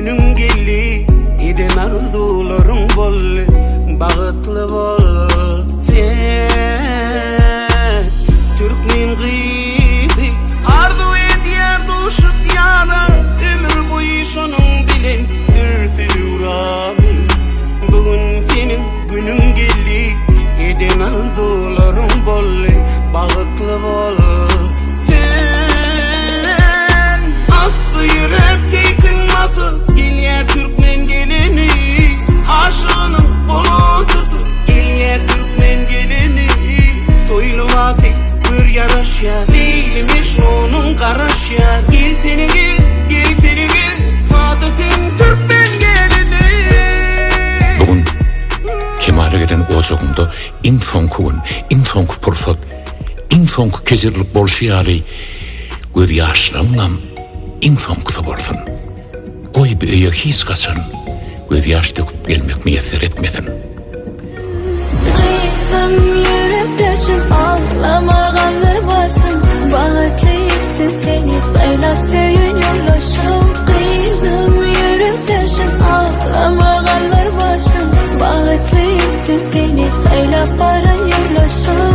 günün geldi. Eden arzularың bolle, bagıtlı bol. Sen Türkmen kızı, arzu et yerde uşup yara. Ömür boyu şonun bilen sürtülüyorum. Bugün senin günün geldi. Eden arzularың bolle, bagıtlı bol. Sen aslı yürek tekinması, gel yer Türkmen gelini. Aşığının kolu tutu, gel yer Türkmen gelini. Toylumazı bir yaraş ya, değilmiş onun karaş ya. Gel seni gel, gel seni gel, fatı sen Türkmen gelini. Bugün kemale gelen ocağımda in soňky pursat, in soňky kezirlik bolşýary göz ýaşlarymdan in soňky bolsun. Goý bir öýe hiç gaçan göz ýaş döküp gelmek meýesser etmesin. Kıydım yürektaşım, ağlamaganlar başım. Bahatlisin seni saylap söyün yollaşım. Kıydım yürektaşım, ağlamaganlar başım. Bahatlisin seni saylap baran yollaşım.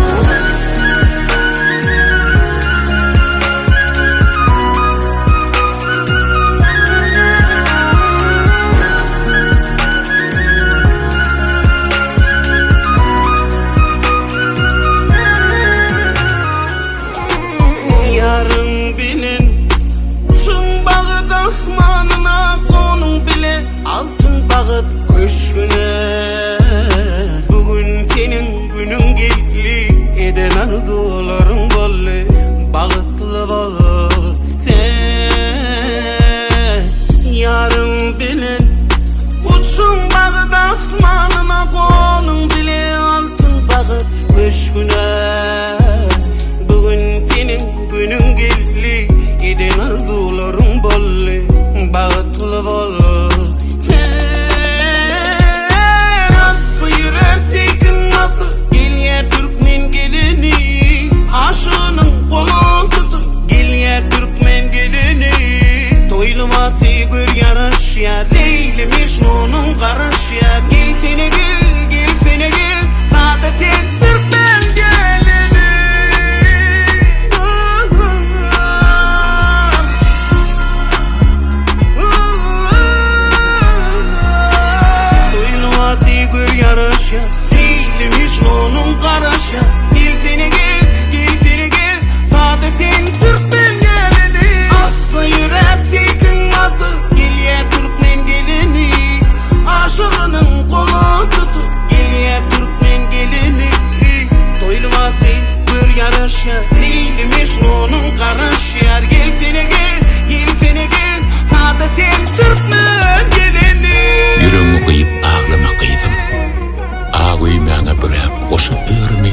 Bugün senin günün geldi. Eden arzularың bolle, bagıtlı bol. Sen yarın bilen uçsun bagıt asmanına, kolun bile altın bagıt köşküne. Bugün senin günün geldi. Eden arzularың bolle, bagıtlı bol. Aşığının kolu tutup, gel yer Türkmen gelini. Toylumazı gör yaraş ya, değilmiş onun karaş ya. Gel seni gel, gel seni gel, sadece Türkmen gelini. Toylumazı gör yaraş ya, değilmiş onun karaş ya. Gel seni gel, sen Türkmen gelini. Aslı yürek tekinması, gel yer Türkmen gelini. Aşığının kolu tutup, gel yer Türkmen gelini. Toylumazı bir yaraş ya, değilmiş onun karaş yer. Gel seni gel, gel seni gel, tadı sen Türkmen gelini. Yüreğimi kıyıp ağlama kıydım. Ağuy mana bırak koşu örümü.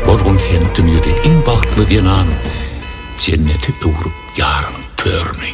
Bolgun sen dünyada en bagtly diýen an, cenneti öwrüp ýaryn törni.